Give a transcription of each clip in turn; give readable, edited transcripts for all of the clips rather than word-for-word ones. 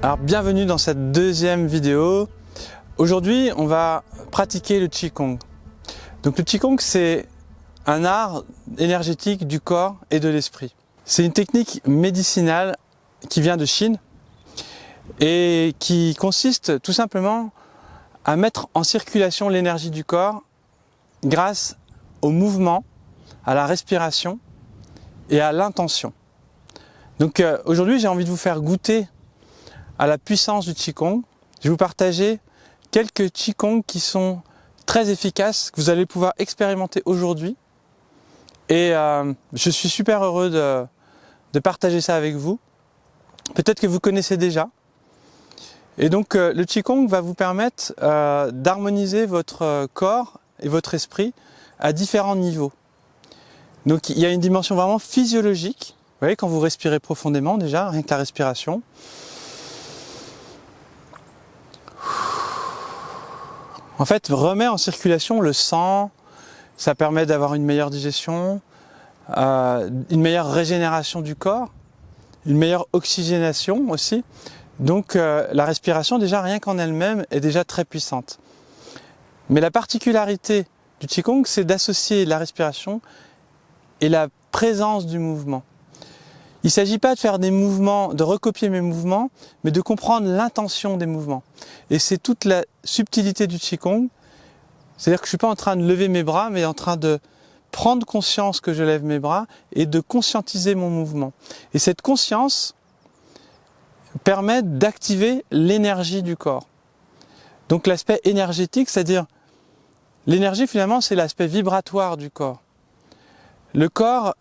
Alors bienvenue dans cette deuxième vidéo. Aujourd'hui on va pratiquer le Qigong. Donc le Qigong c'est un art énergétique du corps et de l'esprit. C'est une technique médicinale qui vient de Chine et qui consiste tout simplement à mettre en circulation l'énergie du corps grâce au mouvement, à la respiration et à l'intention. Donc aujourd'hui j'ai envie de vous faire goûter à la puissance du Qigong. Je vais vous partager quelques Qigong qui sont très efficaces, que vous allez pouvoir expérimenter aujourd'hui. Et je suis super heureux de partager ça avec vous. Peut-être que vous connaissez déjà. Et donc le Qigong va vous permettre d'harmoniser votre corps et votre esprit à différents niveaux. Donc il y a une dimension vraiment physiologique. Vous voyez, quand vous respirez profondément déjà, rien que la respiration. En fait, remet en circulation le sang, ça permet d'avoir une meilleure digestion, une meilleure régénération du corps, une meilleure oxygénation aussi. Donc la respiration, déjà rien qu'en elle-même, est déjà très puissante. Mais la particularité du Qigong, c'est d'associer la respiration et la présence du mouvement. Il ne s'agit pas de faire des mouvements, de recopier mes mouvements, mais de comprendre l'intention des mouvements. Et c'est toute la subtilité du Qigong. C'est-à-dire que je ne suis pas en train de lever mes bras, mais en train de prendre conscience que je lève mes bras et de conscientiser mon mouvement. Et cette conscience permet d'activer l'énergie du corps. Donc l'aspect énergétique, c'est-à-dire l'énergie finalement, c'est l'aspect vibratoire du corps. Le corps,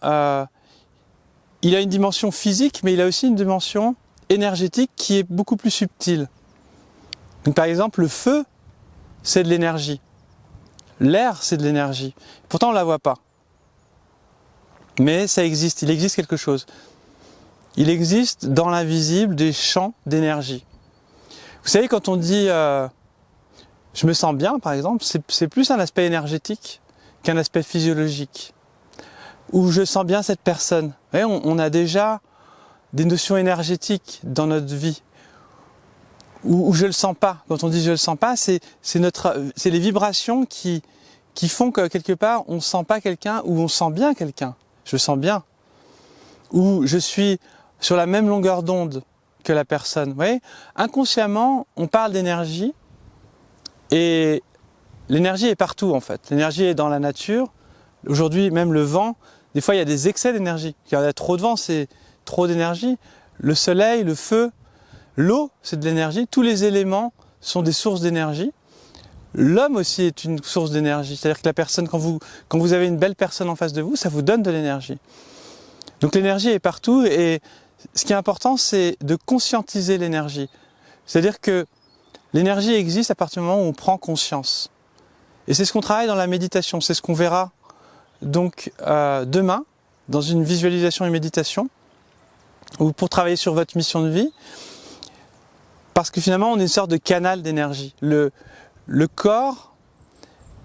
il a une dimension physique, mais il a aussi une dimension énergétique qui est beaucoup plus subtile. Donc par exemple, le feu, c'est de l'énergie. L'air, c'est de l'énergie. Pourtant, on ne la voit pas. Mais ça existe, il existe quelque chose. Il existe dans l'invisible des champs d'énergie. Vous savez, quand on dit « je me sens bien », par exemple, c'est plus un aspect énergétique qu'un aspect physiologique. Ou « je sens bien cette personne ». Vous voyez, on a déjà des notions énergétiques dans notre vie. Ou je le sens pas. Quand on dit je le sens pas, c'est les vibrations qui font que quelque part on sent pas quelqu'un ou on sent bien quelqu'un. Je sens bien. Ou je suis sur la même longueur d'onde que la personne. Vous voyez, inconsciemment, on parle d'énergie et l'énergie est partout en fait. L'énergie est dans la nature. Aujourd'hui, même le vent, des fois il y a des excès d'énergie. Il y a trop de vent, c'est trop d'énergie. Le soleil, le feu, l'eau, c'est de l'énergie. Tous les éléments sont des sources d'énergie. L'homme aussi est une source d'énergie. C'est-à-dire que la personne, quand vous avez une belle personne en face de vous, ça vous donne de l'énergie. Donc l'énergie est partout et ce qui est important, c'est de conscientiser l'énergie. C'est-à-dire que l'énergie existe à partir du moment où on prend conscience. Et c'est ce qu'on travaille dans la méditation. C'est ce qu'on verra donc demain dans une visualisation et méditation ou pour travailler sur votre mission de vie. Parce que finalement, on est une sorte de canal d'énergie. Le corps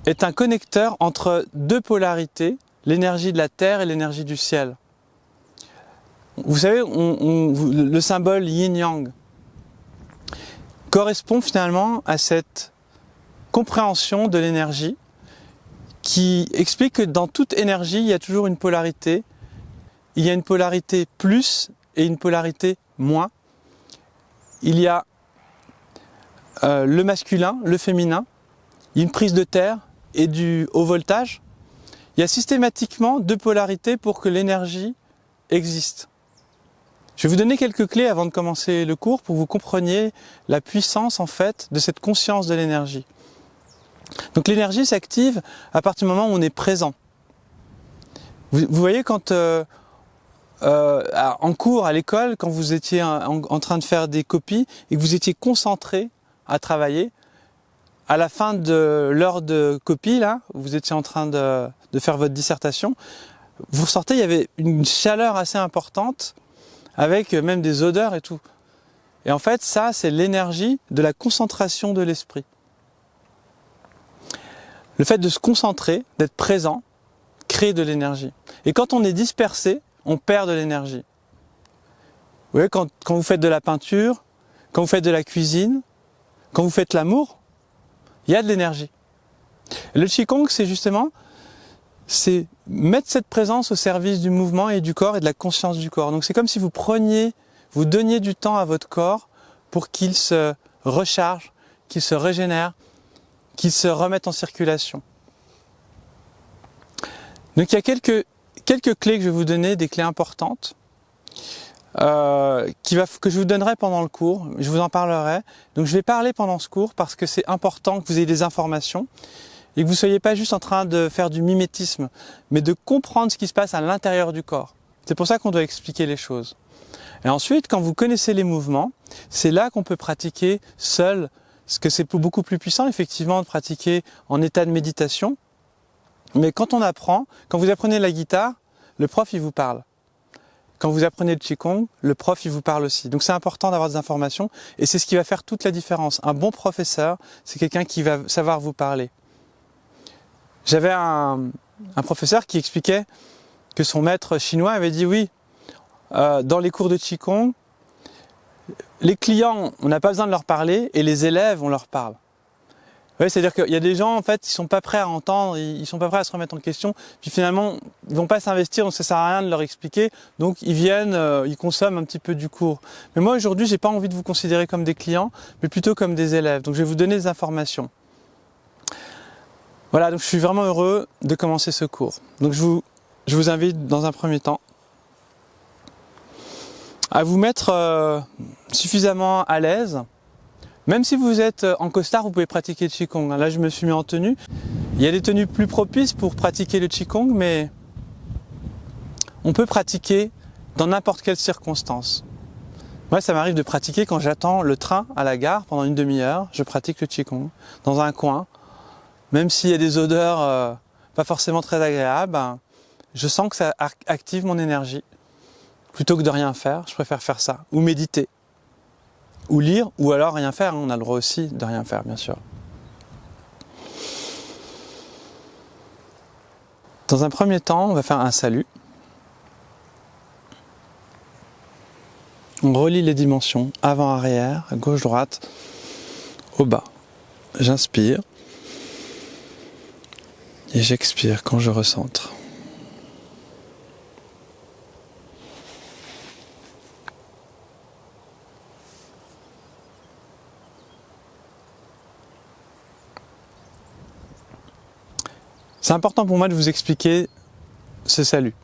est un connecteur entre deux polarités, l'énergie de la terre et l'énergie du ciel. Vous savez, le symbole yin-yang correspond finalement à cette compréhension de l'énergie qui explique que dans toute énergie, il y a toujours une polarité. Il y a une polarité plus et une polarité moins. Il y a le masculin, le féminin, il y a une prise de terre et du haut voltage. Il y a systématiquement deux polarités pour que l'énergie existe. Je vais vous donner quelques clés avant de commencer le cours pour que vous compreniez la puissance en fait de cette conscience de l'énergie. Donc l'énergie s'active à partir du moment où on est présent. Vous voyez quand en cours à l'école, quand vous étiez en train de faire des copies et que vous étiez concentré à travailler, à la fin de l'heure de copie, là, vous étiez en train de faire votre dissertation, vous ressortez, il y avait une chaleur assez importante, avec même des odeurs et tout. Et en fait, ça, c'est l'énergie de la concentration de l'esprit. Le fait de se concentrer, d'être présent, crée de l'énergie. Et quand on est dispersé, on perd de l'énergie. Vous voyez, quand vous faites de la peinture, quand vous faites de la cuisine, quand vous faites l'amour, il y a de l'énergie. Le Qigong, c'est justement, c'est mettre cette présence au service du mouvement et du corps et de la conscience du corps. Donc c'est comme si vous donniez du temps à votre corps pour qu'il se recharge, qu'il se régénère, qu'il se remette en circulation. Donc il y a quelques clés que je vais vous donner, des clés importantes, que je vous donnerai pendant le cours, je vous en parlerai. Donc je vais parler pendant ce cours parce que c'est important que vous ayez des informations et que vous ne soyez pas juste en train de faire du mimétisme, mais de comprendre ce qui se passe à l'intérieur du corps. C'est pour ça qu'on doit expliquer les choses. Et ensuite, quand vous connaissez les mouvements, c'est là qu'on peut pratiquer seul, parce que c'est beaucoup plus puissant effectivement de pratiquer en état de méditation. Mais quand vous apprenez la guitare, le prof il vous parle. Quand vous apprenez le Qigong, le prof il vous parle aussi. Donc c'est important d'avoir des informations et c'est ce qui va faire toute la différence. Un bon professeur, c'est quelqu'un qui va savoir vous parler. J'avais un professeur qui expliquait que son maître chinois avait dit oui, dans les cours de Qigong, les clients, on n'a pas besoin de leur parler et les élèves, on leur parle. Oui, c'est-à-dire qu'il y a des gens, en fait, ils sont pas prêts à entendre, ils sont pas prêts à se remettre en question, puis finalement, ils vont pas s'investir, donc ça sert à rien de leur expliquer, donc ils viennent, ils consomment un petit peu du cours. Mais moi, aujourd'hui, j'ai pas envie de vous considérer comme des clients, mais plutôt comme des élèves, donc je vais vous donner des informations. Voilà, donc je suis vraiment heureux de commencer ce cours. Donc je vous invite, dans un premier temps, à vous mettre suffisamment à l'aise. Même si vous êtes en costard, vous pouvez pratiquer le Qigong. Là, je me suis mis en tenue. Il y a des tenues plus propices pour pratiquer le Qigong, mais on peut pratiquer dans n'importe quelle circonstance. Moi, ça m'arrive de pratiquer quand j'attends le train à la gare pendant une demi-heure. Je pratique le Qigong dans un coin. Même s'il y a des odeurs pas forcément très agréables, je sens que ça active mon énergie. Plutôt que de rien faire, je préfère faire ça. Ou méditer. Ou lire, ou alors rien faire, on a le droit aussi de rien faire, bien sûr. Dans un premier temps, on va faire un salut. On relie les dimensions, avant-arrière, gauche-droite, au bas. J'inspire. Et j'expire quand je recentre. C'est important pour moi de vous expliquer ce salut.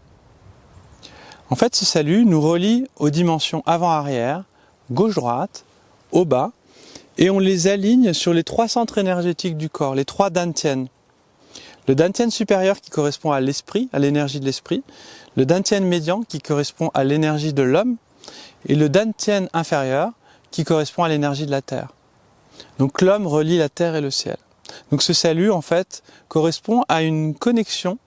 En fait, ce salut nous relie aux dimensions avant-arrière, gauche-droite, au bas, et on les aligne sur les 3 centres énergétiques du corps, les 3 dantians. Le dantian supérieur qui correspond à l'esprit, à l'énergie de l'esprit, le dantian médian qui correspond à l'énergie de l'homme, et le dantian inférieur qui correspond à l'énergie de la terre. Donc l'homme relie la terre et le ciel. Donc ce salut, en fait, correspond à une connexion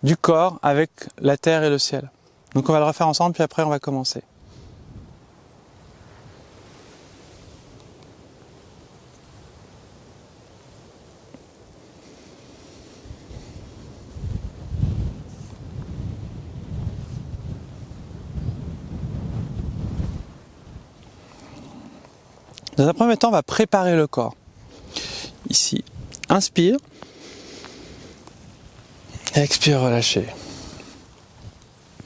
du corps avec la terre et le ciel. Donc on va le refaire ensemble, puis après on va commencer. Dans un premier temps, on va préparer le corps. Ici, inspire. Et expire, relâcher.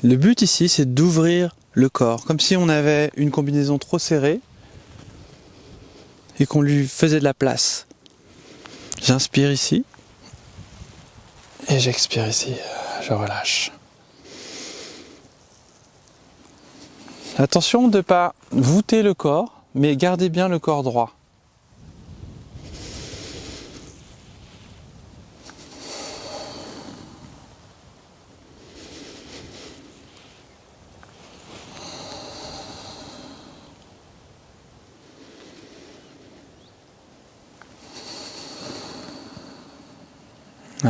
Le but ici, c'est d'ouvrir le corps, comme si on avait une combinaison trop serrée et qu'on lui faisait de la place. J'inspire ici et j'expire ici, je relâche. Attention de ne pas voûter le corps, mais gardez bien le corps droit.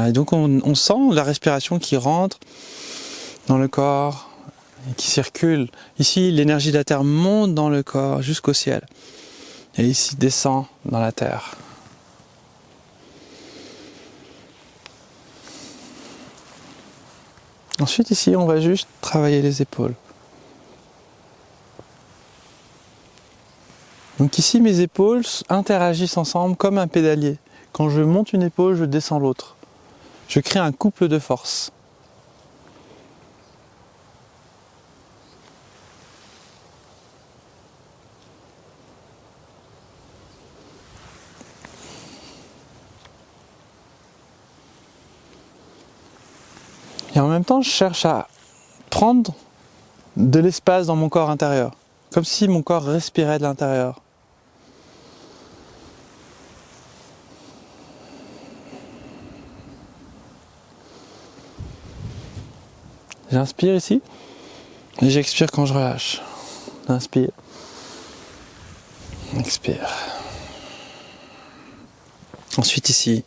Et donc on sent la respiration qui rentre dans le corps et qui circule. Ici, l'énergie de la terre monte dans le corps jusqu'au ciel. Et ici, descend dans la terre. Ensuite, ici, on va juste travailler les épaules. Donc ici, mes épaules interagissent ensemble comme un pédalier. Quand je monte une épaule, je descends l'autre. Je crée un couple de force. Et en même temps, je cherche à prendre de l'espace dans mon corps intérieur, comme si mon corps respirait de l'intérieur. J'inspire ici et j'expire quand je relâche. Inspire, expire. Ensuite ici.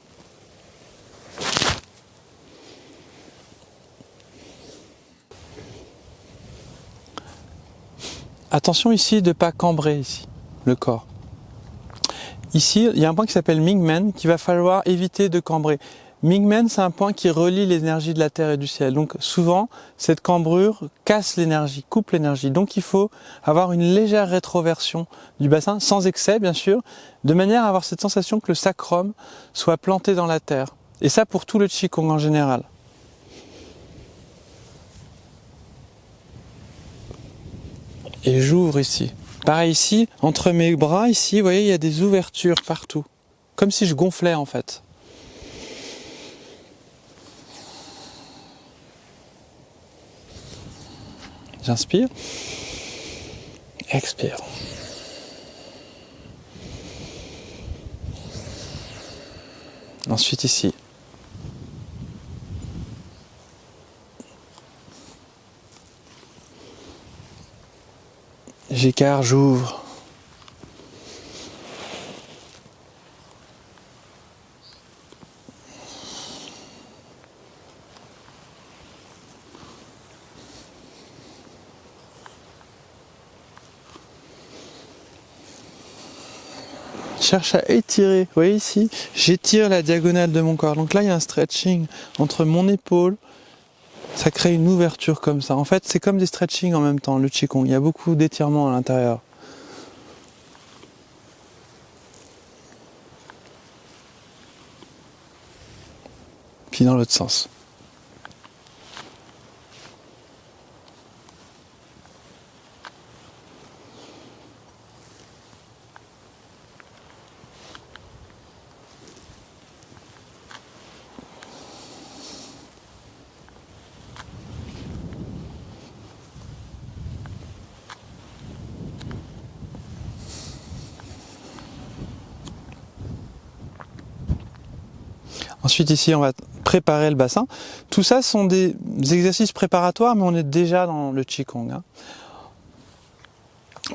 Attention ici de ne pas cambrer ici, le corps. Ici, il y a un point qui s'appelle Mingmen qu'il va falloir éviter de cambrer. Mingmen, c'est un point qui relie l'énergie de la terre et du ciel. Donc souvent, cette cambrure casse l'énergie, coupe l'énergie. Donc il faut avoir une légère rétroversion du bassin, sans excès bien sûr, de manière à avoir cette sensation que le sacrum soit planté dans la terre. Et ça pour tout le Qigong en général. Et j'ouvre ici. Pareil ici, entre mes bras, ici, vous voyez, il y a des ouvertures partout. Comme si je gonflais en fait. J'inspire. Expire. Ensuite ici. J'écarte, j'ouvre. Cherche à étirer. Vous voyez ici, j'étire la diagonale de mon corps. Donc là, il y a un stretching entre mon épaule. Ça crée une ouverture comme ça. En fait, c'est comme des stretching en même temps, le Qigong. Il y a beaucoup d'étirements à l'intérieur. Puis dans l'autre sens. Ensuite ici, on va préparer le bassin. Tout ça sont des exercices préparatoires, mais on est déjà dans le Qigong. Hein.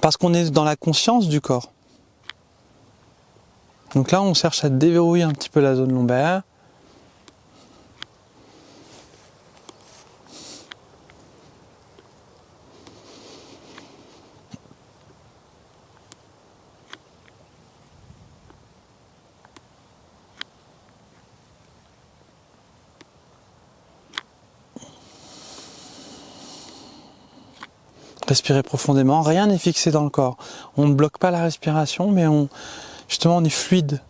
Parce qu'on est dans la conscience du corps. Donc là, on cherche à déverrouiller un petit peu la zone lombaire. Respirez profondément, rien n'est fixé dans le corps. On ne bloque pas la respiration, mais justement on est fluide.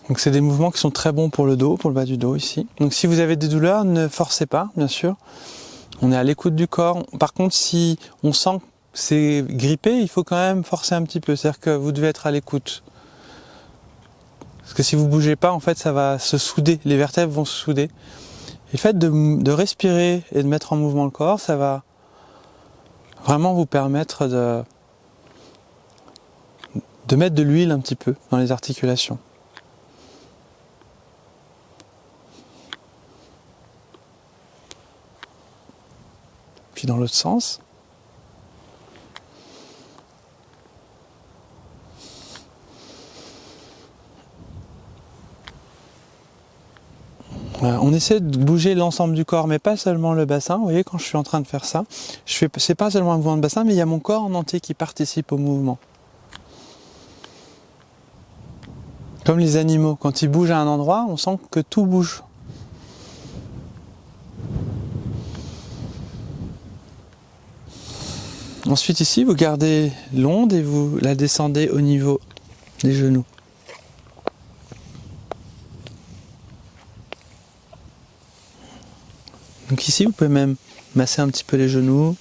Donc c'est des mouvements qui sont très bons pour le dos, pour le bas du dos ici. Donc si vous avez des douleurs, ne forcez pas, bien sûr. On est à l'écoute du corps. Par contre, si on sent que c'est grippé, il faut quand même forcer un petit peu. C'est-à-dire que vous devez être à l'écoute. Parce que si vous ne bougez pas, en fait, ça va se souder. Les vertèbres vont se souder. Et le fait de respirer et de mettre en mouvement le corps, ça va vraiment vous permettre de mettre de l'huile un petit peu dans les articulations. Puis dans l'autre sens. On essaie de bouger l'ensemble du corps, mais pas seulement le bassin. Vous voyez, quand je suis en train de faire ça, c'est pas seulement un mouvement de bassin, mais il y a mon corps en entier qui participe au mouvement. Comme les animaux, quand ils bougent à un endroit, on sent que tout bouge. Ensuite ici, vous gardez l'onde et vous la descendez au niveau des genoux. Donc ici, vous pouvez même masser un petit peu les genoux.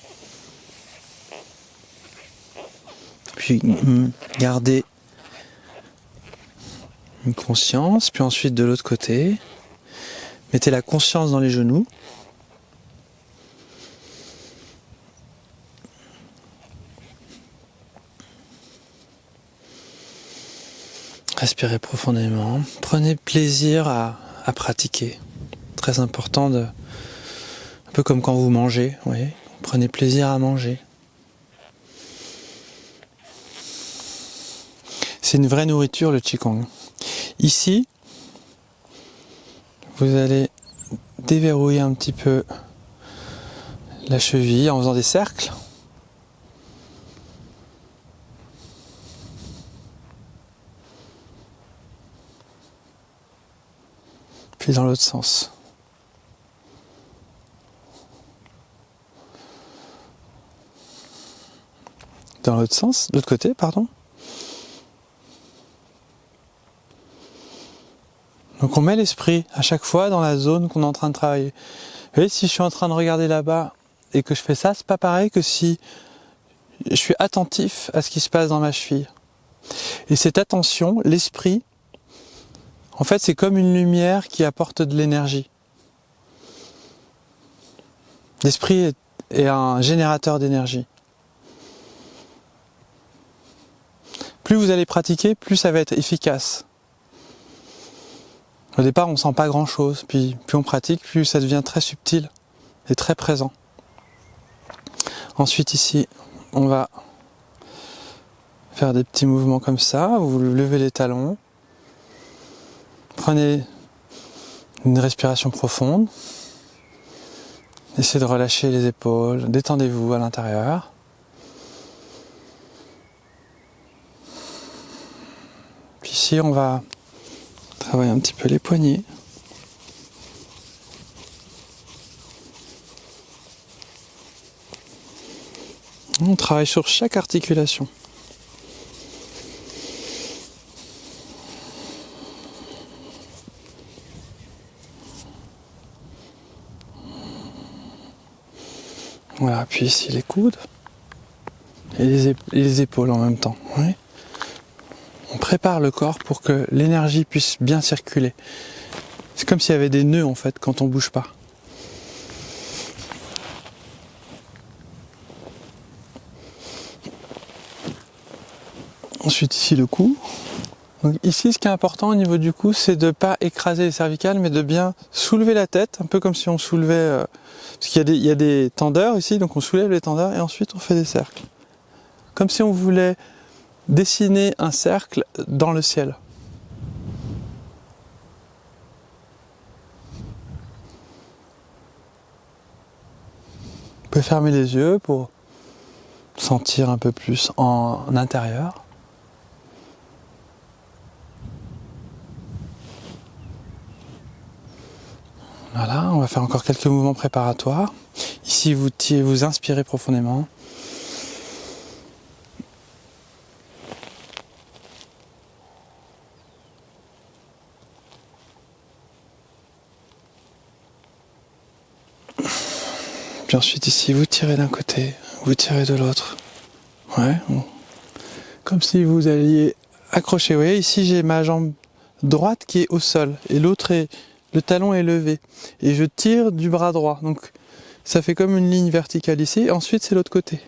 Puis garder une conscience. Puis ensuite de l'autre côté, mettez la conscience dans les genoux. Respirez profondément. Prenez plaisir à pratiquer. Très important, un peu comme quand vous mangez. Vous voyez, prenez plaisir à manger. C'est une vraie nourriture, le Qigong. Ici, vous allez déverrouiller un petit peu la cheville en faisant des cercles. Puis dans l'autre sens. Dans l'autre sens, l'autre côté, pardon. Donc on met l'esprit à chaque fois dans la zone qu'on est en train de travailler. Vous voyez, si je suis en train de regarder là-bas et que je fais ça, c'est pas pareil que si je suis attentif à ce qui se passe dans ma cheville. Et cette attention, l'esprit, en fait, c'est comme une lumière qui apporte de l'énergie. L'esprit est un générateur d'énergie. Plus vous allez pratiquer, plus ça va être efficace. Au départ, on ne sent pas grand-chose, puis plus on pratique, plus ça devient très subtil et très présent. Ensuite, ici, on va faire des petits mouvements comme ça. Vous levez les talons. Prenez une respiration profonde. Essayez de relâcher les épaules. Détendez-vous à l'intérieur. Puis ici, on va travailler un petit peu les poignets. On travaille sur chaque articulation. Voilà, puis ici les coudes et les épaules en même temps. Oui. On prépare le corps pour que l'énergie puisse bien circuler. C'est comme s'il y avait des nœuds en fait quand on bouge pas. Ensuite ici le cou. Donc ici ce qui est important au niveau du cou, c'est de ne pas écraser les cervicales, mais de bien soulever la tête, un peu comme si on soulevait... parce qu'il y a des tendeurs ici, donc on soulève les tendeurs et ensuite on fait des cercles. Comme si on voulait dessiner un cercle dans le ciel. Vous pouvez fermer les yeux pour sentir un peu plus en intérieur. Voilà, on va faire encore quelques mouvements préparatoires. Ici, vous inspirez profondément. Puis ensuite ici, vous tirez d'un côté, vous tirez de l'autre. Ouais, bon. Comme si vous alliez accrocher. Vous voyez, ici j'ai ma jambe droite qui est au sol et le talon est levé. Et je tire du bras droit. Donc ça fait comme une ligne verticale ici. Et ensuite c'est l'autre côté.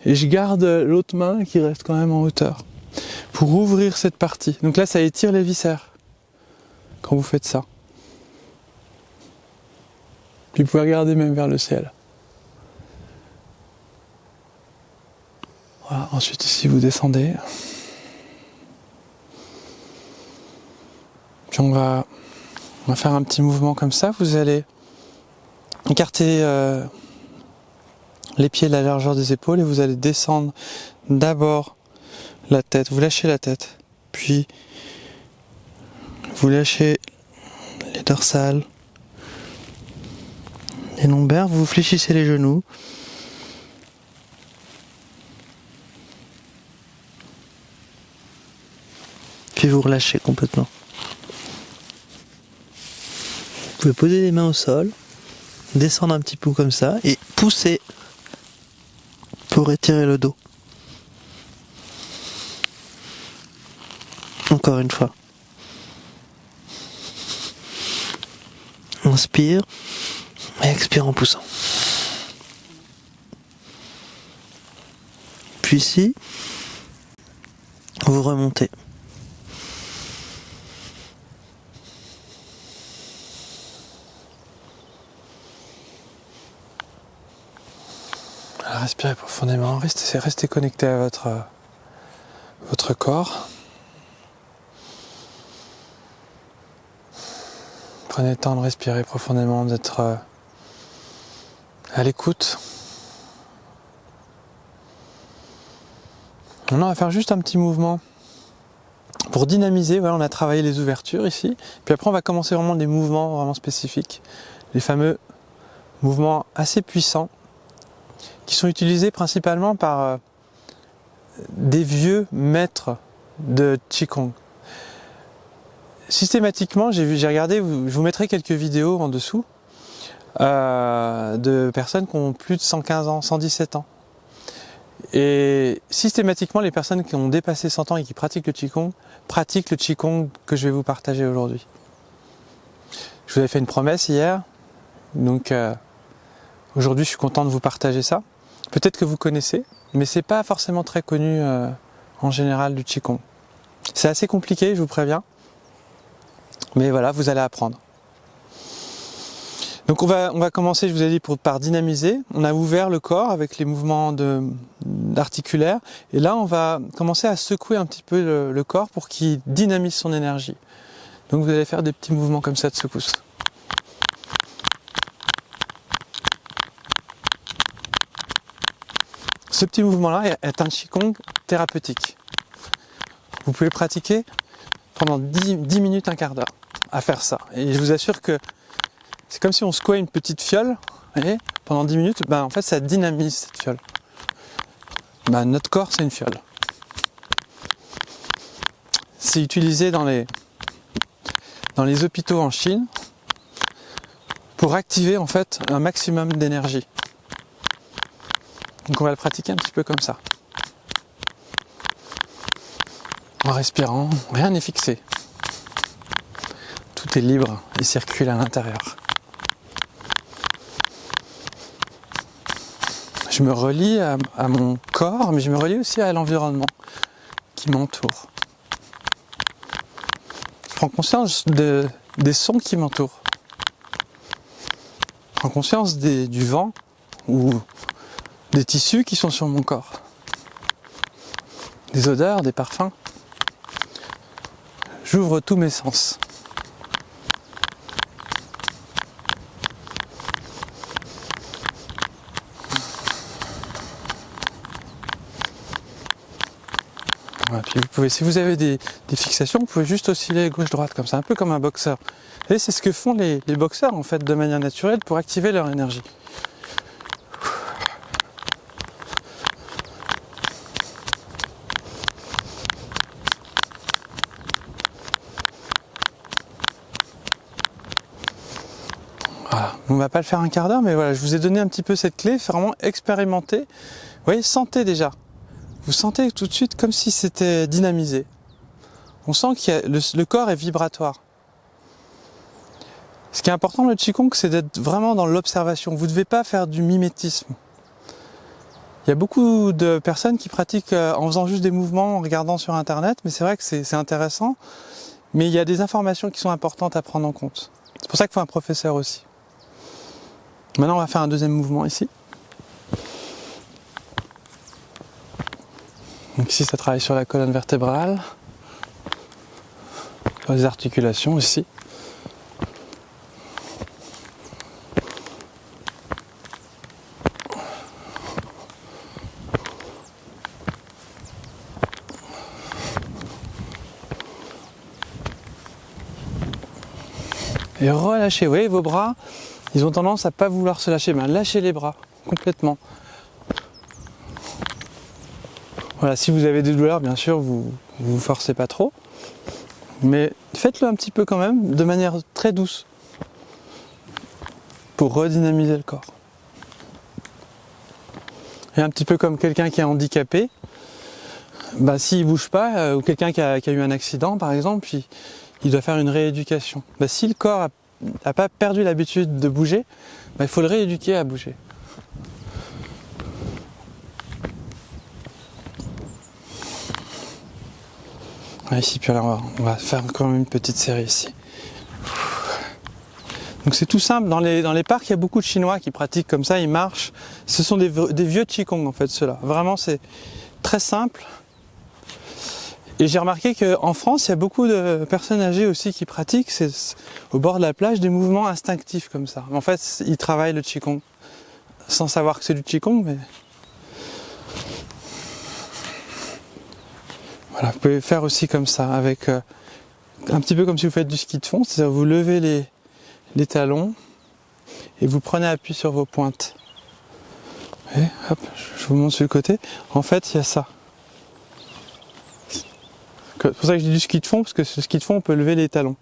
Et je garde l'autre main qui reste quand même en hauteur pour ouvrir cette partie. Donc là ça étire les viscères quand vous faites ça. Puis vous pouvez regarder même vers le ciel. Voilà, ensuite ici vous descendez. Puis on va faire un petit mouvement comme ça. Vous allez écarter les pieds de la largeur des épaules et vous allez descendre d'abord la tête. Vous lâchez la tête. Puis vous lâchez les dorsales, les lombaires. Vous fléchissez les genoux. puis vous relâchez complètement. Vous pouvez poser les mains au sol, descendre un petit peu comme ça et pousser pour étirer le dos. Encore une fois. Inspire et expire en poussant. Puis ici, vous remontez. Respirez profondément, restez connecté à votre corps. Prenez le temps de respirer profondément, d'être à l'écoute. On va faire juste un petit mouvement pour dynamiser. Voilà, on a travaillé les ouvertures ici. Puis après, on va commencer vraiment des mouvements vraiment spécifiques. Les fameux mouvements assez puissants qui sont utilisés principalement par des vieux maîtres de Qigong. Systématiquement, j'ai regardé, je vous mettrai quelques vidéos en dessous de personnes qui ont plus de 115 ans, 117 ans. Et systématiquement, les personnes qui ont dépassé 100 ans et qui pratiquent le Qigong que je vais vous partager aujourd'hui. Je vous avais fait une promesse hier, donc aujourd'hui je suis content de vous partager ça. Peut-être que vous connaissez, mais c'est pas forcément très connu en général du Qigong. C'est assez compliqué, je vous préviens. Mais voilà, vous allez apprendre. Donc on va commencer, je vous ai dit, par dynamiser. On a ouvert le corps avec les mouvements articulaires. Et là, on va commencer à secouer un petit peu le corps pour qu'il dynamise son énergie. Donc vous allez faire des petits mouvements comme ça de secousse. Ce petit mouvement-là est un Qigong thérapeutique. Vous pouvez pratiquer pendant 10 minutes, un quart d'heure à faire ça. Et je vous assure que c'est comme si on secouait une petite fiole, et pendant 10 minutes, en fait ça dynamise cette fiole. Notre corps c'est une fiole. C'est utilisé dans les hôpitaux en Chine pour activer en fait un maximum d'énergie. Donc on va le pratiquer un petit peu comme ça. En respirant, rien n'est fixé. Tout est libre et circule à l'intérieur. Je me relie à mon corps, mais je me relie aussi à l'environnement qui m'entoure. Je prends conscience des sons qui m'entourent. Je prends conscience du vent ou des tissus qui sont sur mon corps. Des odeurs, des parfums. J'ouvre tous mes sens. Voilà, puis vous pouvez, si vous avez des fixations, vous pouvez juste osciller gauche-droite comme ça, un peu comme un boxeur. Et c'est ce que font les boxeurs en fait de manière naturelle pour activer leur énergie. Voilà. On ne va pas le faire un quart d'heure, mais voilà, je vous ai donné un petit peu cette clé, vraiment expérimenter. Vous voyez, sentez déjà. Vous sentez tout de suite comme si c'était dynamisé. On sent que le corps est vibratoire. Ce qui est important dans le Qigong, c'est d'être vraiment dans l'observation. Vous ne devez pas faire du mimétisme. Il y a beaucoup de personnes qui pratiquent en faisant juste des mouvements, en regardant sur Internet, mais c'est vrai que c'est intéressant. Mais il y a des informations qui sont importantes à prendre en compte. C'est pour ça qu'il faut un professeur aussi. Maintenant, on va faire un deuxième mouvement ici. Donc ici, ça travaille sur la colonne vertébrale, sur les articulations aussi. Et relâchez, vous voyez, vos bras, ils ont tendance à ne pas vouloir se lâcher. Lâchez les bras complètement. Voilà, si vous avez des douleurs, bien sûr, vous forcez pas trop. Mais faites-le un petit peu quand même, de manière très douce, pour redynamiser le corps. Et un petit peu comme quelqu'un qui est handicapé, bah, s'il ne bouge pas, ou quelqu'un qui a eu un accident par exemple, puis il doit faire une rééducation. Bah, si le corps n'a pas perdu l'habitude de bouger, bah, il faut le rééduquer à bouger. Ici, puis alors on va faire encore une petite série ici. Donc c'est tout simple, dans les parcs il y a beaucoup de Chinois qui pratiquent comme ça, ils marchent. Ce sont des vieux Qigong en fait ceux-là. Vraiment c'est très simple. Et j'ai remarqué qu'en France il y a beaucoup de personnes âgées aussi qui pratiquent, c'est au bord de la plage, des mouvements instinctifs comme ça. En fait ils travaillent le Qigong, sans savoir que c'est du Qigong, mais... Voilà, vous pouvez faire aussi comme ça, avec un petit peu comme si vous faites du ski de fond, c'est-à-dire vous levez les talons et vous prenez appui sur vos pointes. Et hop, je vous montre sur le côté. En fait, il y a ça. C'est pour ça que je dis du ski de fond, parce que ce ski de fond, on peut lever les talons.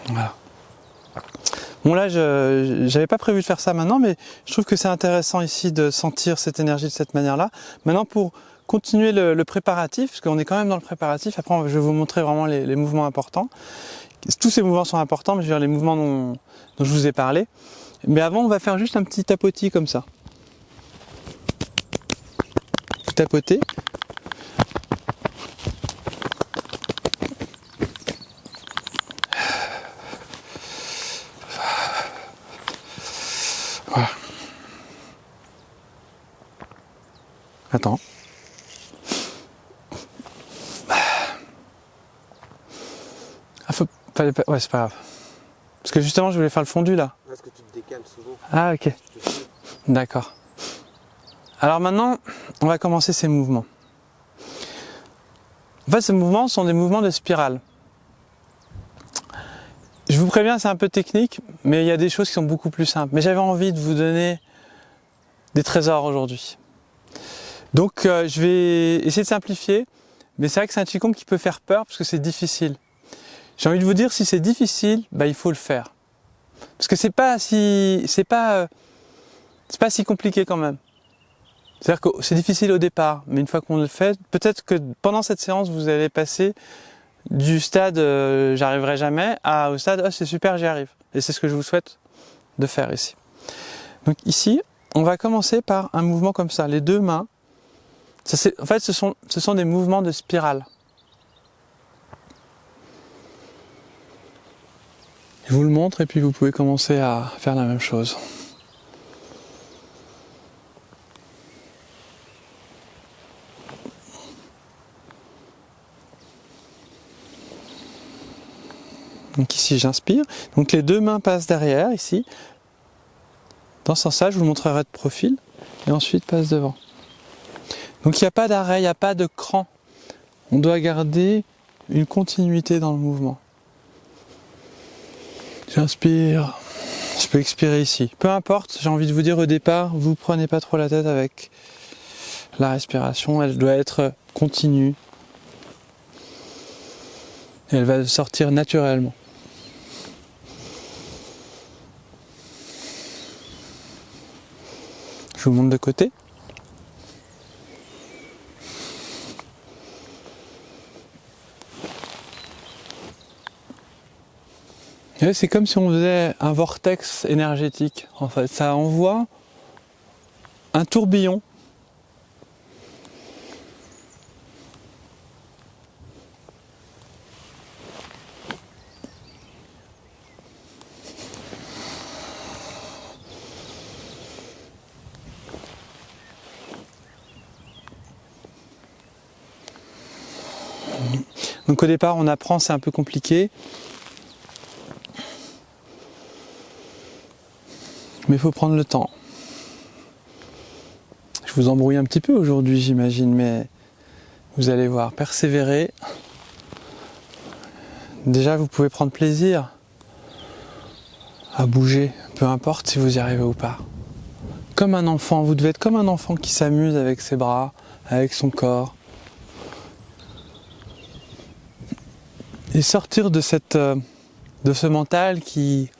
Voilà. Bon là, je n'avais pas prévu de faire ça maintenant, mais je trouve que c'est intéressant ici de sentir cette énergie de cette manière-là. Maintenant, pour continuer le préparatif, parce qu'on est quand même dans le préparatif, après je vais vous montrer vraiment les mouvements importants. Tous ces mouvements sont importants, mais je veux dire les mouvements dont je vous ai parlé. Mais avant, on va faire juste un petit tapotis comme ça. Vous tapotez. Voilà. Attends. Ah, ouais, c'est pas grave. Parce que justement, je voulais faire le fondu là. Parce que tu te décales souvent. Ah, ok. D'accord. Alors maintenant, on va commencer ces mouvements. En fait, ces mouvements sont des mouvements de spirale. Je vous préviens, c'est un peu technique, mais il y a des choses qui sont beaucoup plus simples. Mais j'avais envie de vous donner des trésors aujourd'hui. Donc je vais essayer de simplifier, mais c'est vrai que c'est un Qigong qui peut faire peur parce que c'est difficile. J'ai envie de vous dire, si c'est difficile, bah, il faut le faire. Parce que c'est pas si compliqué quand même. C'est-à-dire que c'est difficile au départ, mais une fois qu'on le fait, peut-être que pendant cette séance, vous allez passer du stade j'arriverai jamais au stade oh, c'est super, j'y arrive. Et c'est ce que je vous souhaite de faire ici. Donc ici, on va commencer par un mouvement comme ça, les deux mains. En fait, ce sont des mouvements de spirale. Je vous le montre et puis vous pouvez commencer à faire la même chose. Donc ici j'inspire, donc les deux mains passent derrière ici, dans ce sens-là je vous le montrerai de profil, et ensuite passe devant. Donc il n'y a pas d'arrêt, il n'y a pas de cran, on doit garder une continuité dans le mouvement. J'inspire, je peux expirer ici, peu importe, j'ai envie de vous dire au départ, vous prenez pas trop la tête avec la respiration, elle doit être continue, et elle va sortir naturellement. Je vous montre de côté. C'est comme si on faisait un vortex énergétique. En fait, ça envoie un tourbillon. Donc au départ on apprend, c'est un peu compliqué. Mais il faut prendre le temps. Je vous embrouille un petit peu aujourd'hui j'imagine, mais vous allez voir, persévérer. Déjà vous pouvez prendre plaisir à bouger, peu importe si vous y arrivez ou pas. comme un enfant, vous devez être comme un enfant qui s'amuse avec ses bras, avec son corps. Et sortir de ce mental qui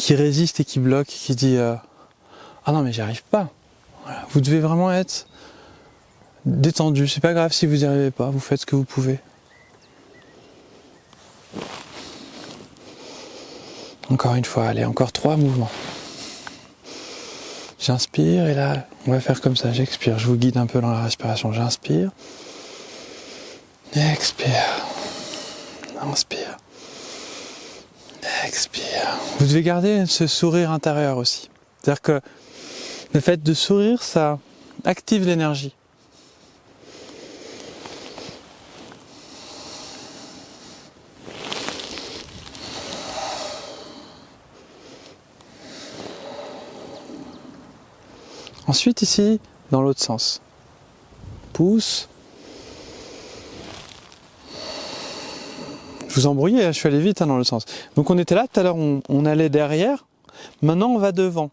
résiste et qui bloque, qui dit ah non mais j'y arrive pas. Voilà. Vous devez vraiment être détendu, c'est pas grave si vous n'y arrivez pas, vous faites ce que vous pouvez. Encore une fois, allez, encore 3 mouvements. J'inspire et là, on va faire comme ça, j'expire, je vous guide un peu dans la respiration. J'inspire, expire, inspire, expire. Vous devez garder ce sourire intérieur aussi. C'est-à-dire que le fait de sourire, ça active l'énergie. Ensuite ici, dans l'autre sens. Pouce. Je vous embrouillais, je suis allé vite dans le sens. Donc on était là, tout à l'heure on allait derrière, maintenant on va devant.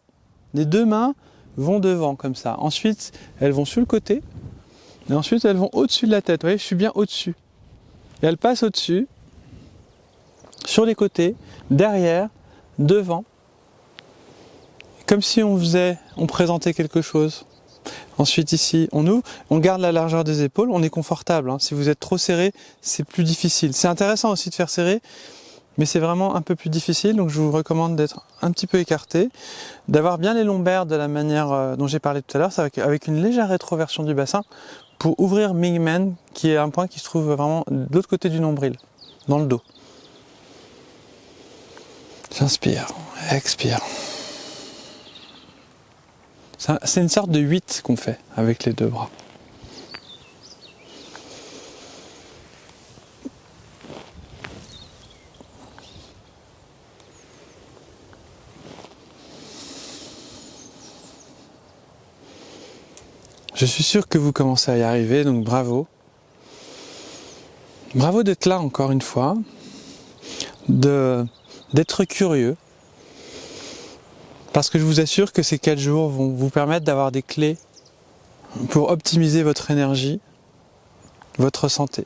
Les 2 mains vont devant comme ça. Ensuite, elles vont sur le côté, et ensuite elles vont au-dessus de la tête. Vous voyez, je suis bien au-dessus. Et elles passent au-dessus, sur les côtés, derrière, devant. Comme si on présentait quelque chose. Ensuite ici, on ouvre, on garde la largeur des épaules, on est confortable. Hein. Si vous êtes trop serré, c'est plus difficile. C'est intéressant aussi de faire serré, mais c'est vraiment un peu plus difficile. Donc je vous recommande d'être un petit peu écarté, d'avoir bien les lombaires de la manière dont j'ai parlé tout à l'heure, avec une légère rétroversion du bassin pour ouvrir Mingmen, qui est un point qui se trouve vraiment de l'autre côté du nombril, dans le dos. J'inspire, expire. C'est une sorte de 8 qu'on fait avec les 2 bras. Je suis sûr que vous commencez à y arriver, donc bravo. Bravo d'être là encore une fois, d'être curieux. Parce que je vous assure que ces 4 jours vont vous permettre d'avoir des clés pour optimiser votre énergie, votre santé.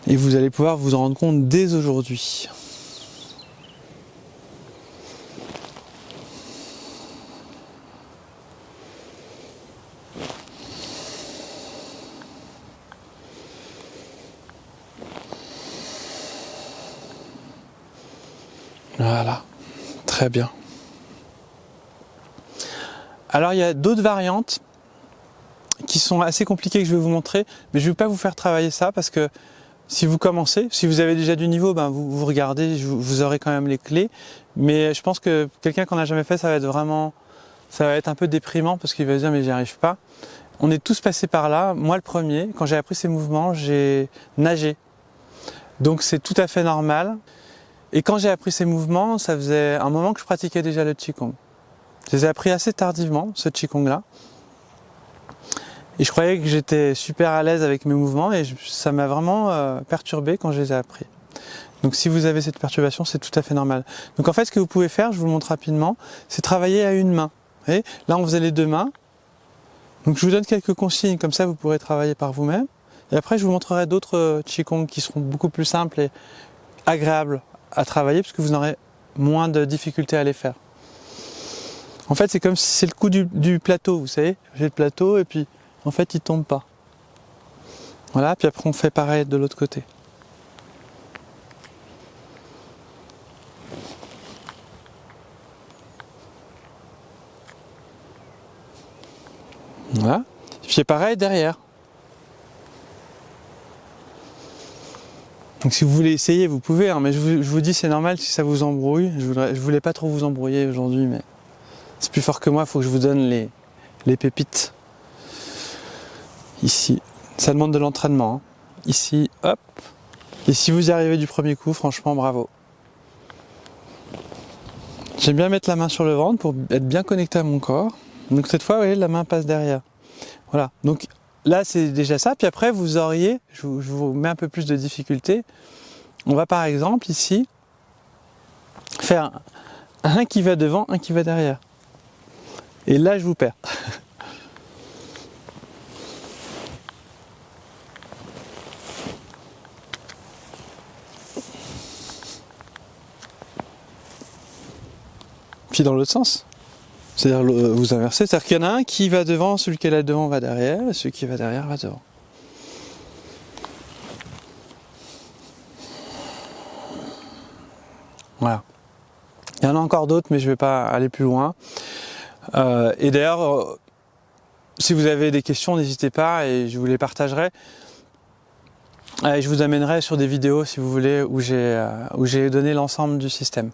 Et vous allez pouvoir vous en rendre compte dès aujourd'hui. Voilà. Très bien. Alors il y a d'autres variantes qui sont assez compliquées que je vais vous montrer, mais je ne vais pas vous faire travailler ça parce que si vous commencez, si vous avez déjà du niveau, ben vous regardez, vous aurez quand même les clés, mais je pense que quelqu'un qui n'en a jamais fait, ça va être un peu déprimant parce qu'il va se dire mais j'y arrive pas. On est tous passés par là, moi le premier, quand j'ai appris ces mouvements, j'ai nagé. Donc c'est tout à fait normal. Et quand j'ai appris ces mouvements, ça faisait un moment que je pratiquais déjà le Qigong. Je les ai appris assez tardivement, ce Qigong-là. Et je croyais que j'étais super à l'aise avec mes mouvements et ça m'a vraiment perturbé quand je les ai appris. Donc si vous avez cette perturbation, c'est tout à fait normal. Donc en fait, ce que vous pouvez faire, je vous le montre rapidement, c'est travailler à une main. Vous voyez, là, on faisait les 2 mains. Donc je vous donne quelques consignes, comme ça vous pourrez travailler par vous-même. Et après, je vous montrerai d'autres Qigong qui seront beaucoup plus simples et agréables à travailler parce que vous aurez moins de difficultés à les faire. En fait, c'est comme si c'est le coup du plateau, vous savez. J'ai le plateau et puis en fait, il tombe pas. Voilà, puis après on fait pareil de l'autre côté. Voilà, puis c'est pareil derrière. Donc si vous voulez essayer, vous pouvez, hein, mais je vous dis c'est normal si ça vous embrouille. Je voulais pas trop vous embrouiller aujourd'hui, mais c'est plus fort que moi, il faut que je vous donne les pépites. Ici, ça demande de l'entraînement. Hein. Ici, hop. Et si vous y arrivez du premier coup, franchement, bravo. J'aime bien mettre la main sur le ventre pour être bien connecté à mon corps. Donc cette fois, vous voyez, la main passe derrière. Voilà, donc là c'est déjà ça. Puis après, vous auriez, je vous mets un peu plus de difficulté. On va par exemple ici faire un qui va devant, un qui va derrière. Et là, je vous perds. Puis dans l'autre sens. C'est-à-dire vous inversez, c'est-à-dire qu'il y en a un qui va devant, celui qui est là devant va derrière, et celui qui va derrière va devant. Voilà. Il y en a encore d'autres, mais je ne vais pas aller plus loin. Et d'ailleurs, si vous avez des questions, n'hésitez pas et je vous les partagerai. Et je vous amènerai sur des vidéos, si vous voulez, où j'ai donné l'ensemble du système.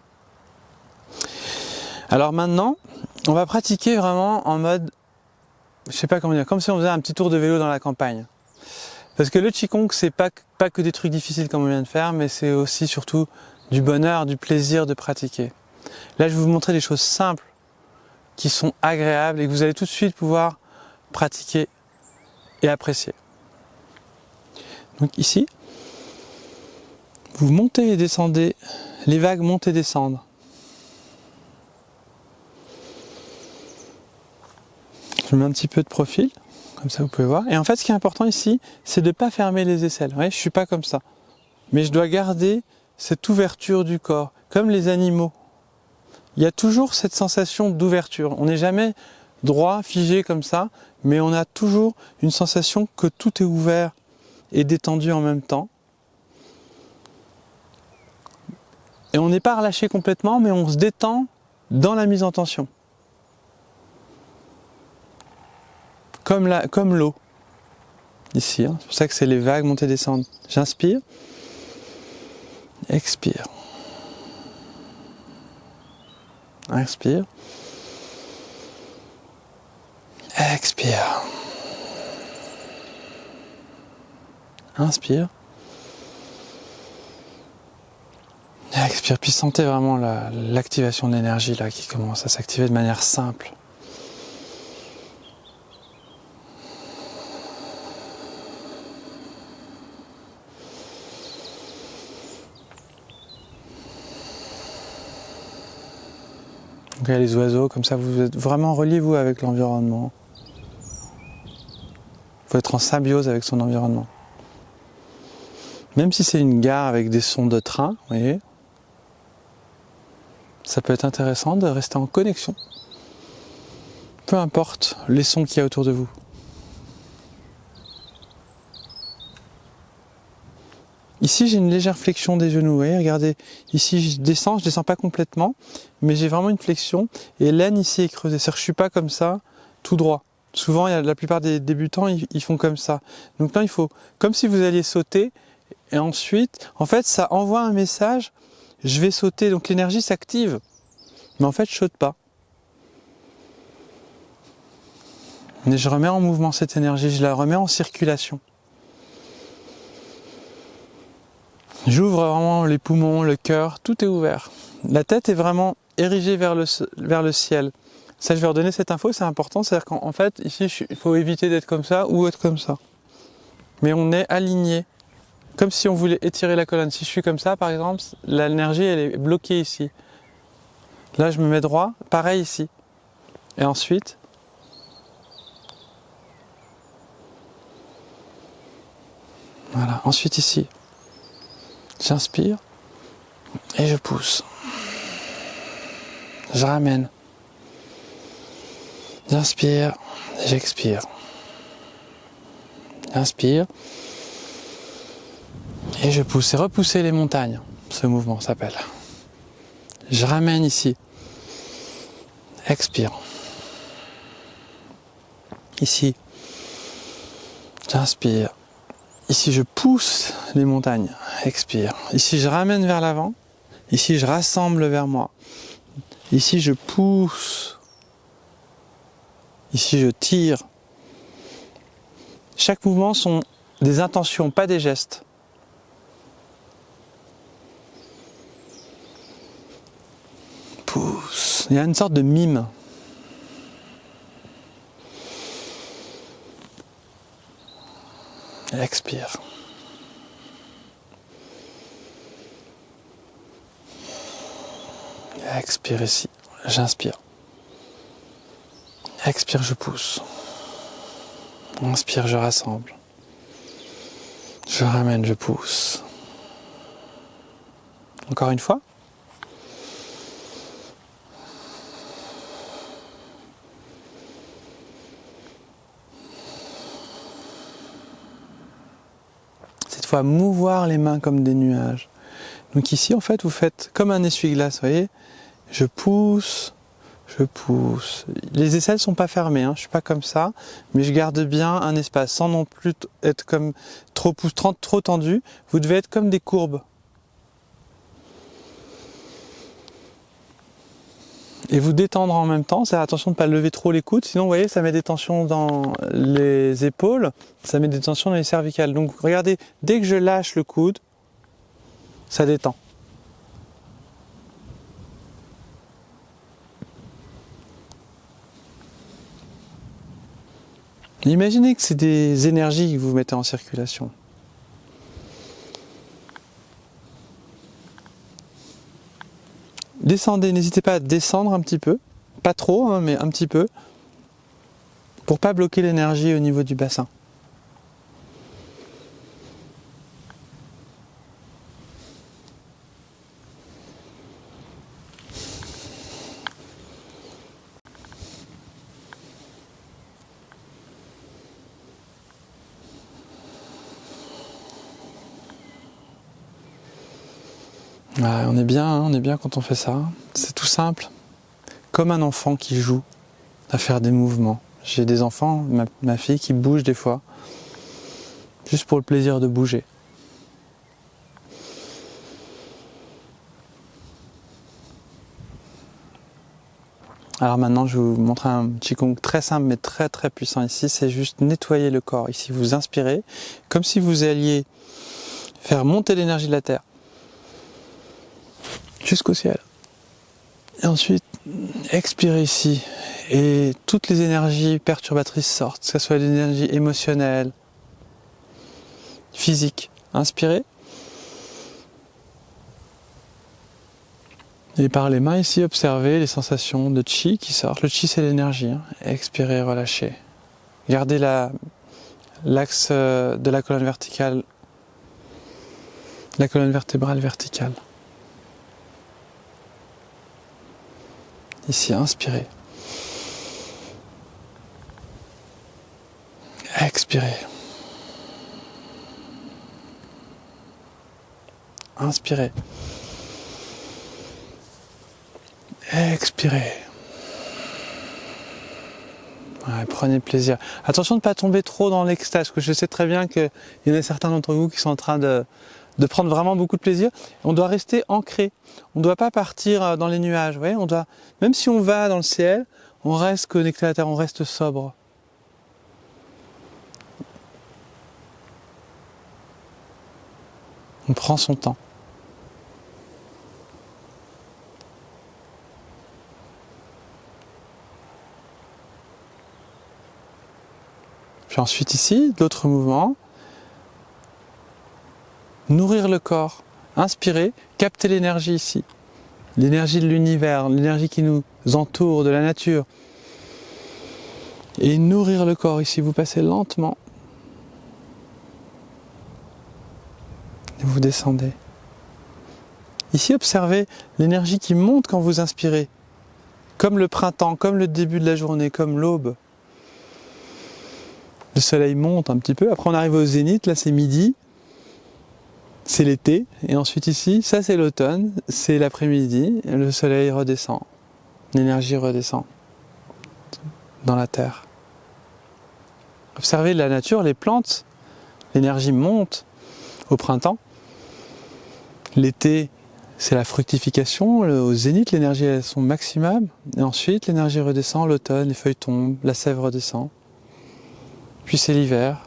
Alors maintenant, on va pratiquer vraiment en mode, je sais pas comment dire, comme si on faisait un petit tour de vélo dans la campagne. Parce que le Qigong, c'est pas que des trucs difficiles comme on vient de faire, mais c'est aussi surtout du bonheur, du plaisir de pratiquer. Là, je vais vous montrer des choses simples qui sont agréables et que vous allez tout de suite pouvoir pratiquer et apprécier. Donc ici, vous montez et descendez, les vagues montent et descendent. Je mets un petit peu de profil, comme ça vous pouvez voir. Et en fait, ce qui est important ici, c'est de ne pas fermer les aisselles. Vous voyez, je ne suis pas comme ça. Mais je dois garder cette ouverture du corps, comme les animaux. Il y a toujours cette sensation d'ouverture. On n'est jamais droit, figé comme ça, mais on a toujours une sensation que tout est ouvert et détendu en même temps. Et on n'est pas relâché complètement, mais on se détend dans la mise en tension. Comme l'eau. Ici, hein. C'est pour ça que c'est les vagues monter et descendre. J'inspire. Expire. Inspire. Expire. Inspire. Expire. Puis sentez vraiment l'activation de l'énergie là qui commence à s'activer de manière simple. Donc, il y a les oiseaux, comme ça vous êtes vraiment relié vous avec l'environnement. Il faut être en symbiose avec son environnement. Même si c'est une gare avec des sons de train, vous voyez, ça peut être intéressant de rester en connexion. Peu importe les sons qu'il y a autour de vous. Ici, j'ai une légère flexion des genoux. Vous voyez, regardez, ici, je descends pas complètement, mais j'ai vraiment une flexion. Et l'aine ici est creusée. C'est-à-dire que je suis pas comme ça, tout droit. Souvent, la plupart des débutants, ils font comme ça. Donc là, il faut, comme si vous alliez sauter, et ensuite, en fait, ça envoie un message, je vais sauter, donc l'énergie s'active. Mais en fait, je saute pas. Mais je remets en mouvement cette énergie, je la remets en circulation. J'ouvre vraiment les poumons, le cœur, tout est ouvert. La tête est vraiment érigée vers le ciel. Ça, je vais redonner cette info, c'est important, c'est-à-dire qu'en fait, ici, il faut éviter d'être comme ça ou être comme ça. Mais on est aligné, comme si on voulait étirer la colonne. Si je suis comme ça, par exemple, l'énergie, elle est bloquée ici. Là, je me mets droit, pareil ici. Et ensuite, voilà, ensuite ici. J'inspire et je pousse. Je ramène. J'inspire, j'expire. J'inspire et je pousse. C'est repousser les montagnes, ce mouvement s'appelle. Je ramène ici. Expire. Ici. J'inspire. Ici, je pousse les montagnes. Expire. Ici, je ramène vers l'avant. Ici, je rassemble vers moi. Ici, je pousse. Ici, je tire. Chaque mouvement sont des intentions, pas des gestes. Pousse. Il y a une sorte de mime. Expire. Expire ici. J'inspire. Expire, je pousse. Inspire, je rassemble. Je ramène, je pousse. Encore une fois. Cette fois, mouvoir les mains comme des nuages. Donc ici, en fait, vous faites comme un essuie-glace, vous voyez. Je pousse, je pousse. Les aisselles sont pas fermées, hein, je suis pas comme ça, mais je garde bien un espace, sans non plus être comme trop tendu. Vous devez être comme des courbes. Et vous détendre en même temps, c'est attention de ne pas lever trop les coudes, sinon vous voyez ça met des tensions dans les épaules, ça met des tensions dans les cervicales. Donc regardez, dès que je lâche le coude, ça détend. Imaginez que c'est des énergies que vous mettez en circulation. Descendez, n'hésitez pas à descendre un petit peu, pas trop, hein, mais un petit peu, pour pas bloquer l'énergie au niveau du bassin. Ouais, on est bien, hein, on est bien quand on fait ça. C'est tout simple, comme un enfant qui joue à faire des mouvements. J'ai des enfants, ma fille qui bouge des fois, juste pour le plaisir de bouger. Alors maintenant, je vais vous montrer un Qigong très simple mais très très puissant ici. C'est juste nettoyer le corps. Ici, vous inspirez, comme si vous alliez faire monter l'énergie de la terre jusqu'au ciel. Et ensuite, expirez ici. Et toutes les énergies perturbatrices sortent, que ce soit l'énergie émotionnelle, physique. Inspirez. Et par les mains ici, observez les sensations de chi qui sortent. Le chi, c'est l'énergie. Hein. Expirez, relâchez. Gardez l'axe de la colonne verticale, la colonne vertébrale verticale. Ici, inspirez. Expirez. Inspirez. Expirez. Ouais, prenez plaisir. Attention de ne pas tomber trop dans l'extase, parce que je sais très bien qu'il y en a certains d'entre vous qui sont en train de prendre vraiment beaucoup de plaisir. On doit rester ancré. On ne doit pas partir dans les nuages. Vous voyez, même si on va dans le ciel, on reste connecté à la terre, on reste sobre. On prend son temps. Puis ensuite ici, d'autres mouvements. Nourrir le corps. Inspirer, capter l'énergie ici. L'énergie de l'univers, l'énergie qui nous entoure, de la nature. Et nourrir le corps ici. Vous passez lentement. Et vous descendez. Ici, observez l'énergie qui monte quand vous inspirez. Comme le printemps, comme le début de la journée, comme l'aube. Le soleil monte un petit peu, après on arrive au zénith, là c'est midi, c'est l'été, et ensuite ici, ça c'est l'automne, c'est l'après-midi, le soleil redescend, l'énergie redescend dans la terre. Observez la nature, les plantes, l'énergie monte au printemps, l'été c'est la fructification, au zénith l'énergie est à son maximum, et ensuite l'énergie redescend, l'automne, les feuilles tombent, la sève redescend. Puis c'est l'hiver,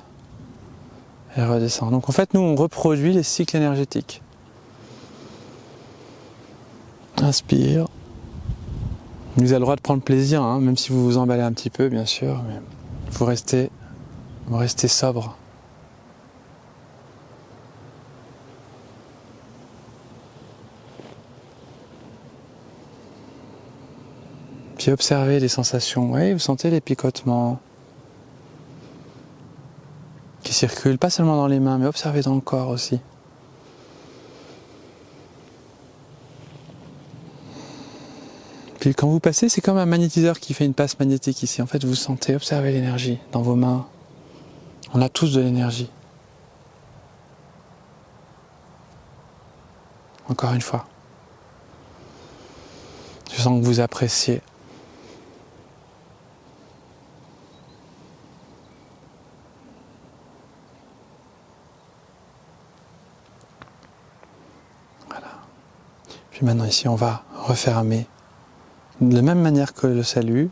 elle redescend. Donc en fait, nous, on reproduit les cycles énergétiques. Inspire. Vous avez le droit de prendre plaisir, hein, même si vous vous emballez un petit peu, bien sûr, mais vous restez sobre. Puis Puis observez les sensations. Oui, vous sentez les picotements qui circulent, pas seulement dans les mains, mais observez dans le corps aussi. Puis quand vous passez, c'est comme un magnétiseur qui fait une passe magnétique ici. En fait, vous sentez, observez l'énergie dans vos mains. On a tous de l'énergie. Encore une fois. Je sens que vous appréciez. Voilà. Puis maintenant ici, on va refermer. De la même manière que le salut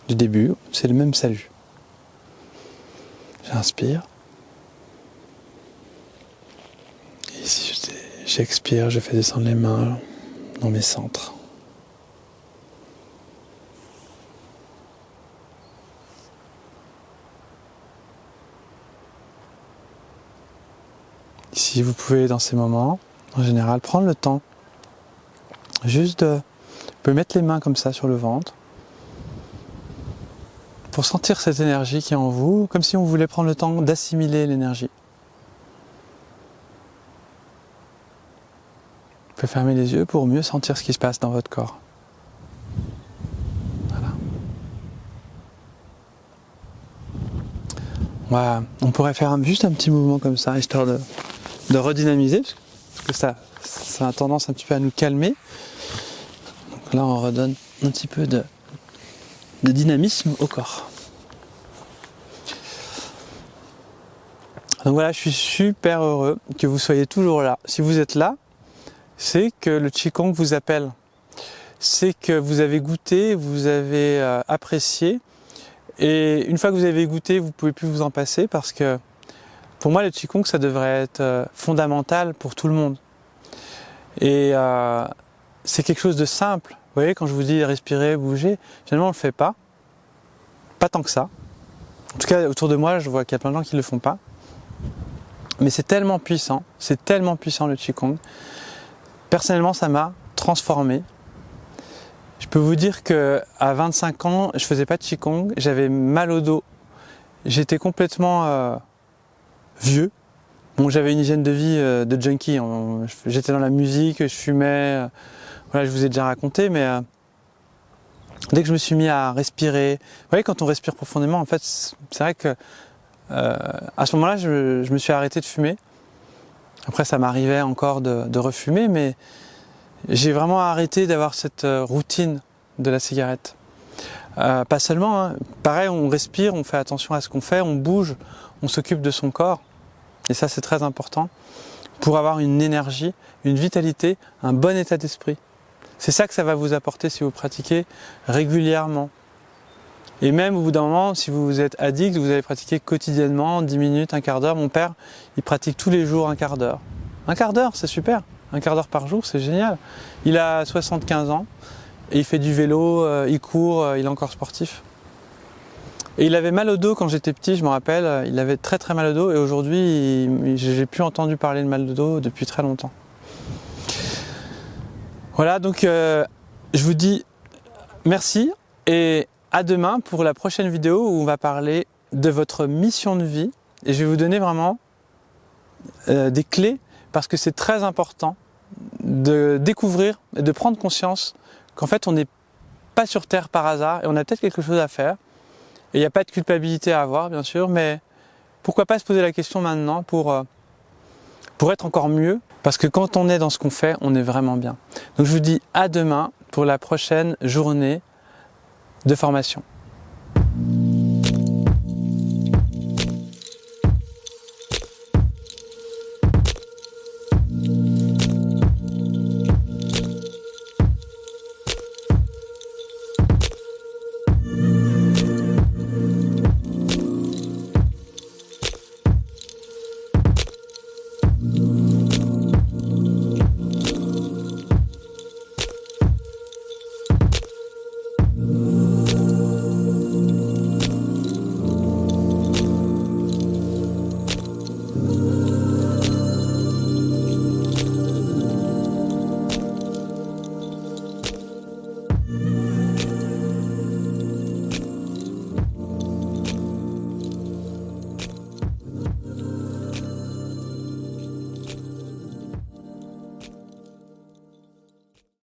du début, c'est le même salut. J'inspire. Et ici, j'expire, je fais descendre les mains dans mes centres. Ici, vous pouvez, dans ces moments, en général, prendre le temps juste de... Vous pouvez mettre les mains comme ça sur le ventre pour sentir cette énergie qui est en vous, comme si on voulait prendre le temps d'assimiler l'énergie. Vous pouvez fermer les yeux pour mieux sentir ce qui se passe dans votre corps. Voilà. On pourrait faire juste un petit mouvement comme ça, histoire de redynamiser, parce que ça a tendance un petit peu à nous calmer. Donc là, on redonne un petit peu de dynamisme au corps. Donc voilà, je suis super heureux que vous soyez toujours là. Si vous êtes là, c'est que le Qigong vous appelle. C'est que vous avez goûté, vous avez apprécié. Et une fois que vous avez goûté, vous ne pouvez plus vous en passer, parce que pour moi, le Qigong, ça devrait être fondamental pour tout le monde. Et c'est quelque chose de simple. Vous voyez, quand je vous dis respirer, bouger, généralement on ne le fait pas. Pas tant que ça. En tout cas, autour de moi, je vois qu'il y a plein de gens qui ne le font pas. Mais c'est tellement puissant le Qigong. Personnellement, ça m'a transformé. Je peux vous dire qu'à 25 ans, je faisais pas de Qigong, j'avais mal au dos. J'étais complètement vieux. Bon, j'avais une hygiène de vie de junkie. J'étais dans la musique, je fumais. Voilà, je vous ai déjà raconté, mais dès que je me suis mis à respirer, vous voyez, quand on respire profondément, en fait, c'est vrai que à ce moment-là, je me suis arrêté de fumer. Après, ça m'arrivait encore de refumer, mais j'ai vraiment arrêté d'avoir cette routine de la cigarette. Pas seulement, hein. Pareil, on respire, on fait attention à ce qu'on fait, on bouge, on s'occupe de son corps. Et ça, c'est très important pour avoir une énergie, une vitalité, un bon état d'esprit. C'est ça que ça va vous apporter si vous pratiquez régulièrement. Et même au bout d'un moment, si vous êtes addict, vous allez pratiquer quotidiennement, 10 minutes, un quart d'heure. Mon père, il pratique tous les jours un quart d'heure. Un quart d'heure, c'est super. Un quart d'heure par jour, c'est génial. Il a 75 ans et il fait du vélo, il court, il est encore sportif. Et il avait mal au dos quand j'étais petit, je me rappelle. Il avait très très mal au dos et aujourd'hui, j'ai plus entendu parler de mal de dos depuis très longtemps. Voilà, donc je vous dis merci et à demain pour la prochaine vidéo où on va parler de votre mission de vie. Et je vais vous donner vraiment des clés, parce que c'est très important de découvrir et de prendre conscience qu'en fait on n'est pas sur Terre par hasard et on a peut-être quelque chose à faire. Et il n'y a pas de culpabilité à avoir, bien sûr, mais pourquoi pas se poser la question maintenant pour être encore mieux, parce que quand on est dans ce qu'on fait, on est vraiment bien. Donc je vous dis à demain pour la prochaine journée de formation.